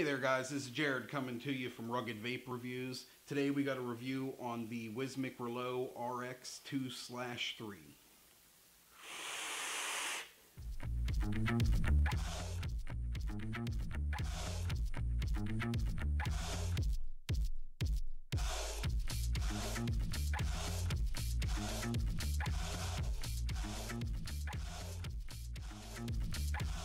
Hey there guys, this is Jared coming to you from Rugged Vape Reviews. Today we got a review on the Wismec Reuleaux RX 2/3.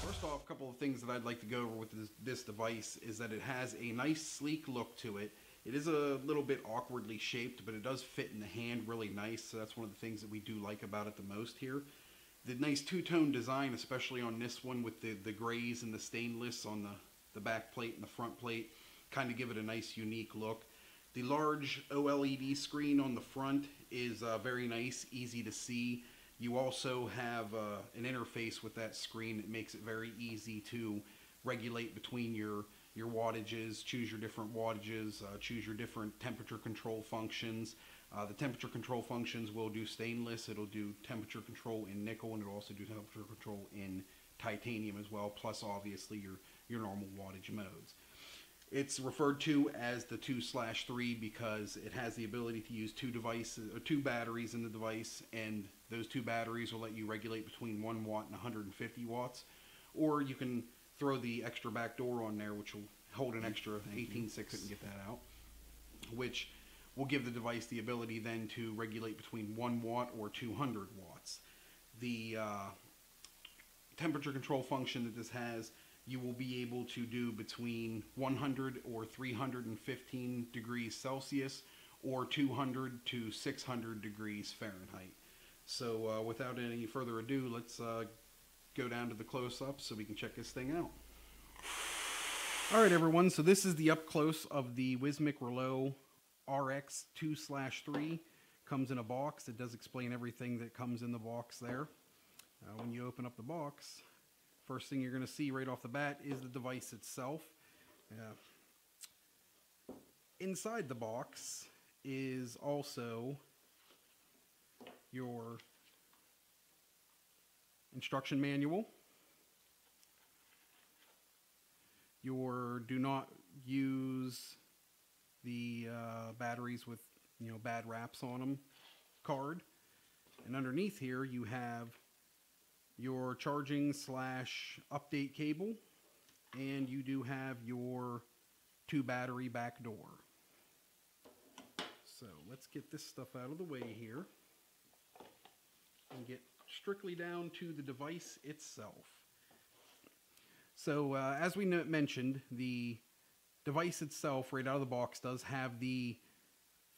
First off, a couple of things that I'd like to go over with this device is that it has a nice sleek look to it. It is a little bit awkwardly shaped, but it does fit in the hand really nice, so that's one of the things that we do like about it the most here. The nice two-tone design, especially on this one with the grays and the stainless on the back plate and the front plate, kind of give it a nice unique look. The large OLED screen on the front is very nice, easy to see. You also have an interface with that screen that makes it very easy to regulate between your wattages, choose your different wattages, choose your different temperature control functions. The temperature control functions will do stainless, it'll do temperature control in nickel, and it'll also do temperature control in titanium as well, plus obviously your normal wattage modes. It's referred to as the 2/3 because it has the ability to use two batteries in the device, and those two batteries will let you regulate between 1 watt and 150 watts. Or you can throw the extra back door on there, which will hold an extra 18.6, couldn't get that out, which will give the device the ability then to regulate between 1 watt or 200 watts. The temperature control function that this has, you will be able to do between 100 or 315 degrees Celsius or 200 to 600 degrees Fahrenheit. So without any further ado, let's go down to the close-up so we can check this thing out. Alright everyone, so this is the up close of the Wismec Reuleaux RX 2/3. Comes in a box. It does explain everything that comes in the box there. When you open up the box, first thing you're going to see right off the bat is the device itself. Inside the box is also your instruction manual, your do not use the batteries with bad wraps on them card, and underneath here you have your charging / update cable, and you do have your 2 battery back door. So let's get this stuff out of the way here and get strictly down to the device itself. So as we mentioned, the device itself right out of the box does have the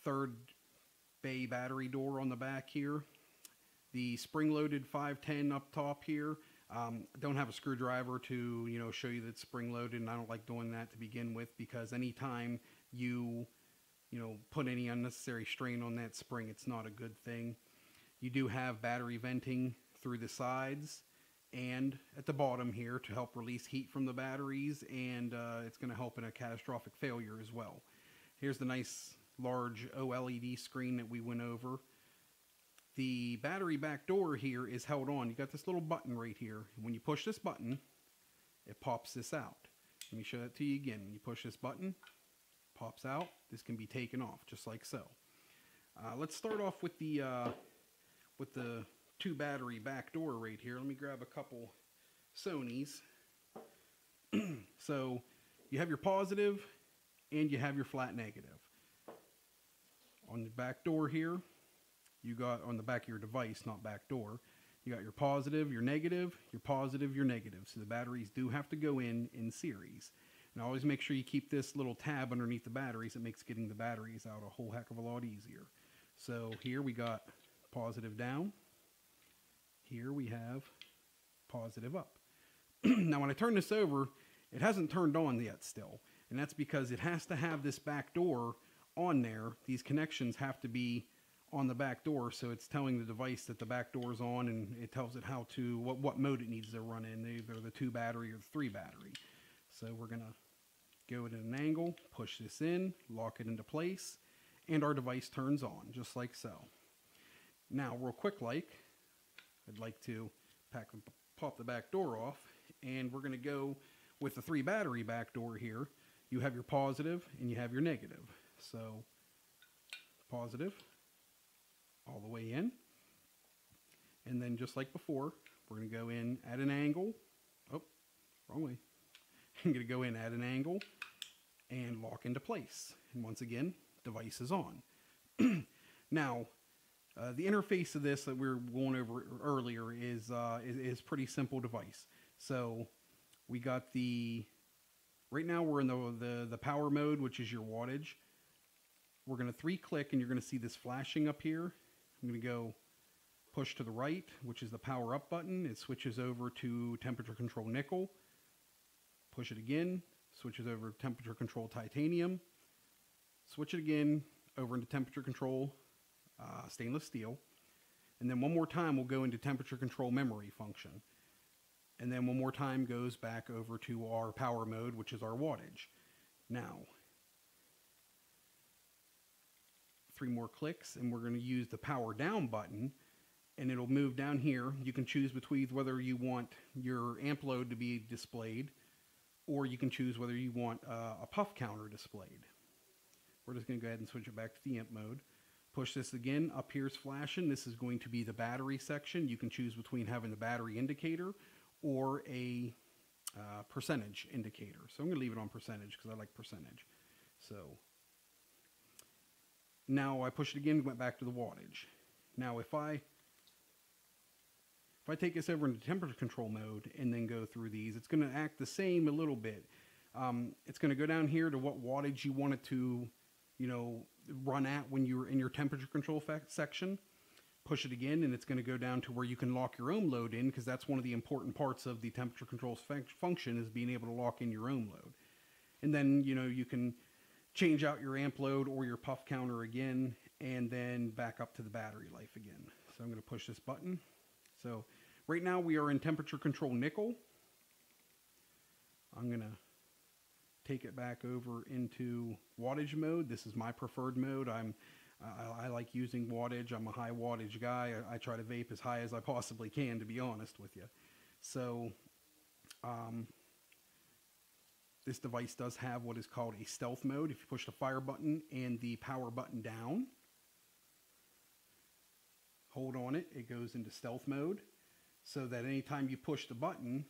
3rd bay battery door on the back here. The spring-loaded 510 up top here. Don't have a screwdriver to show you that it's spring-loaded, and I don't like doing that to begin with, because anytime you put any unnecessary strain on that spring, it's not a good thing. You do have battery venting through the sides and at the bottom here to help release heat from the batteries, and it's going to help in a catastrophic failure as well. Here's the nice large OLED screen that we went over. The battery back door here is held on. You got this little button right here. When you push this button, it pops this out. Let me show that to you again. When you push this button, it pops out. This can be taken off just like so. Let's start off with the 2 battery back door right here. Let me grab a couple Sonys. So you have your positive and you have your flat negative. On the back door here, you got, on the back of your device, not back door, you got your positive, your negative, your positive, your negative. So the batteries do have to go in series. And always make sure you keep this little tab underneath the batteries. It makes getting the batteries out a whole heck of a lot easier. So here we got positive down. Here we have positive up. Now when I turn this over, it hasn't turned on yet still. And that's because it has to have this back door on there. These connections have to be on the back door, so it's telling the device that the back door is on, and it tells it how to what mode it needs to run in, either the 2 battery or the 3 battery. So we're gonna go at an angle, push this in, lock it into place, and our device turns on just like so. Now real quick, I'd like to pop the back door off, and we're gonna go with the 3 battery back door here. you have your positive and you have your negative. So positive all the way in. And then just like before, we're going to go in at an angle. Oh, wrong way. I'm going to go in at an angle and lock into place. And once again, device is on. Now, the interface of this that we were going over earlier is pretty simple device. So we got right now we're in the power mode, which is your wattage. We're going to 3-click and you're going to see this flashing up here. I'm going to go push to the right, which is the power up button. It switches over to temperature control nickel. Push it again, switches over to temperature control titanium. Switch it again over into temperature control stainless steel. And then one more time we'll go into temperature control memory function. And then one more time goes back over to our power mode, which is our wattage. Now, 3 more clicks and we're going to use the power down button, and it'll move down here. You can choose between whether you want your amp load to be displayed, or you can choose whether you want a puff counter displayed. We're just going to go ahead and switch it back to the amp mode. Push this again, up here's flashing. This is going to be the battery section. You can choose between having the battery indicator or a percentage indicator. So I'm going to leave it on percentage because I like percentage. So now I push it again, went back to the wattage. Now if I take this over into temperature control mode and then go through these, it's going to act the same a little bit. It's going to go down here to what wattage you want it to, run at when you're in your temperature control section. Push it again, and it's going to go down to where you can lock your ohm load in, because that's one of the important parts of the temperature control function, is being able to lock in your ohm load. And then, you can change out your amp load or your puff counter again, and then back up to the battery life again. So I'm going to push this button. So right now we are in temperature control nickel. I'm going to take it back over into wattage mode. This is my preferred mode. I like using wattage. I'm a high wattage guy. I try to vape as high as I possibly can, to be honest with you. So this device does have what is called a stealth mode. If you push the fire button and the power button down, hold on it, it goes into stealth mode, so that anytime you push the button,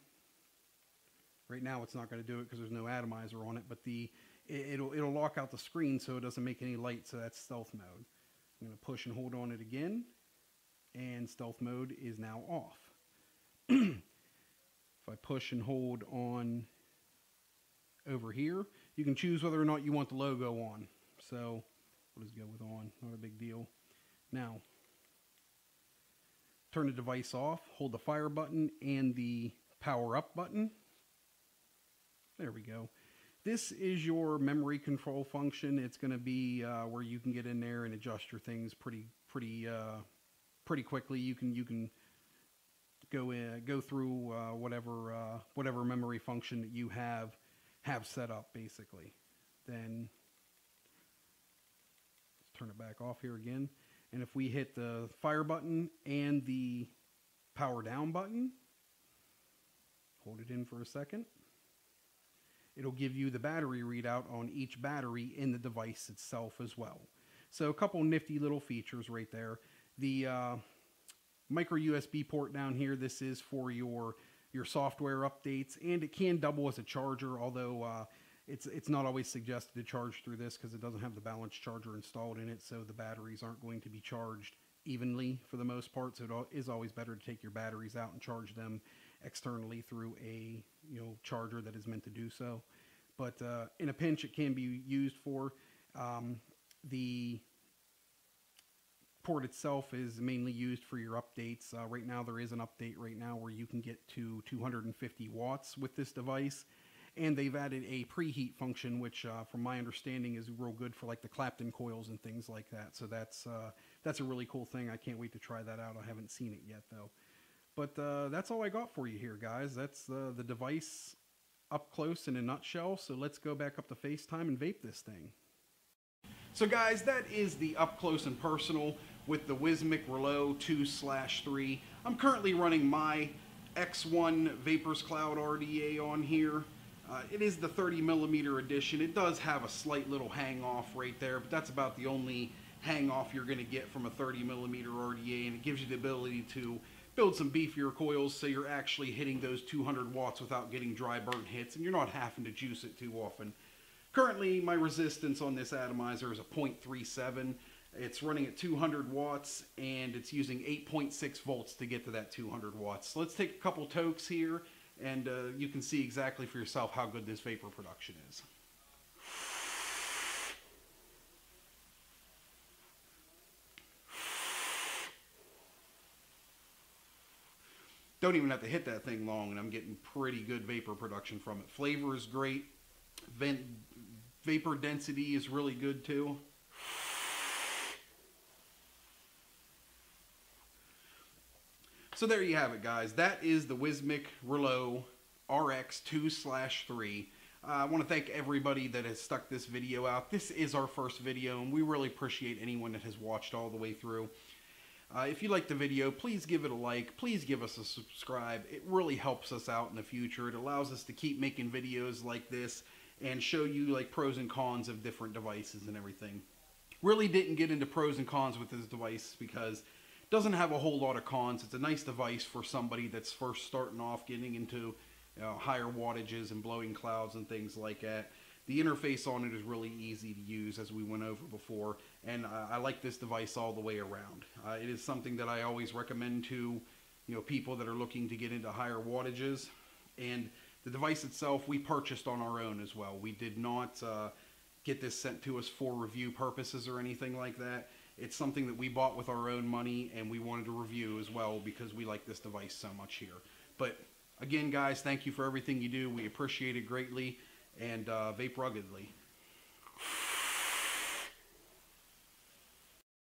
right now it's not going to do it because there's no atomizer on it, but it'll lock out the screen so it doesn't make any light, so that's stealth mode. I'm going to push and hold on it again, and stealth mode is now off. If I push and hold on over here, you can choose whether or not you want the logo on. So we'll just go with on, not a big deal. Now, turn the device off, hold the fire button and the power up button. There we go. This is your memory control function. It's going to be where you can get in there and adjust your things pretty quickly. You can go through whatever memory function that you have set up, basically. Then let's turn it back off here again. And if we hit the fire button and the power down button, hold it in for a second, it'll give you the battery readout on each battery in the device itself as well. So a couple nifty little features right there. The micro USB port down here, this is for your software updates, and it can double as a charger, although it's not always suggested to charge through this because it doesn't have the balanced charger installed in it, so the batteries aren't going to be charged evenly for the most part. So it is always better to take your batteries out and charge them externally through a charger that is meant to do so. But in a pinch, it can be used for. The port itself is mainly used for your updates. Right now there is an update right now where you can get to 250 watts with this device, and they've added a preheat function, which from my understanding is real good for like the Clapton coils and things like that. So that's a really cool thing. I can't wait to try that out. I haven't seen it yet though. But that's all I got for you here, guys. That's the device up close in a nutshell. So let's go back up to FaceTime and vape this thing. So guys, that is the up close and personal with the Wismec Reuleaux 2/3. I'm currently running my X1 Vapors Cloud RDA on here. It is the 30mm edition. It does have a slight little hang off right there, but that's about the only hang off you're going to get from a 30mm RDA, and it gives you the ability to build some beefier coils so you're actually hitting those 200 watts without getting dry burnt hits, and you're not having to juice it too often. Currently, my resistance on this atomizer is a 0.37. It's running at 200 watts, and it's using 8.6 volts to get to that 200 watts. So let's take a couple tokes here, and you can see exactly for yourself how good this vapor production is. Don't even have to hit that thing long, and I'm getting pretty good vapor production from it. Flavor is great. Vapor density is really good too. So there you have it, guys. That is the Wismec Reuleaux RX 2/3. I want to thank everybody that has stuck this video out. This is our first video, and we really appreciate anyone that has watched all the way through. If you liked the video, please give it a like. Please give us a subscribe. It really helps us out in the future. It allows us to keep making videos like this and show you like pros and cons of different devices and everything. Really didn't get into pros and cons with this device because it doesn't have a whole lot of cons. It's a nice device for somebody that's first starting off, getting into higher wattages and blowing clouds and things like that. The interface on it is really easy to use, as we went over before, and I like this device all the way around. It is something that I always recommend to people that are looking to get into higher wattages. And the device itself, we purchased on our own as well. We did not get this sent to us for review purposes or anything like that. It's something that we bought with our own money, and we wanted to review as well because we like this device so much here. But again, guys, thank you for everything you do. We appreciate it greatly. And vape ruggedly.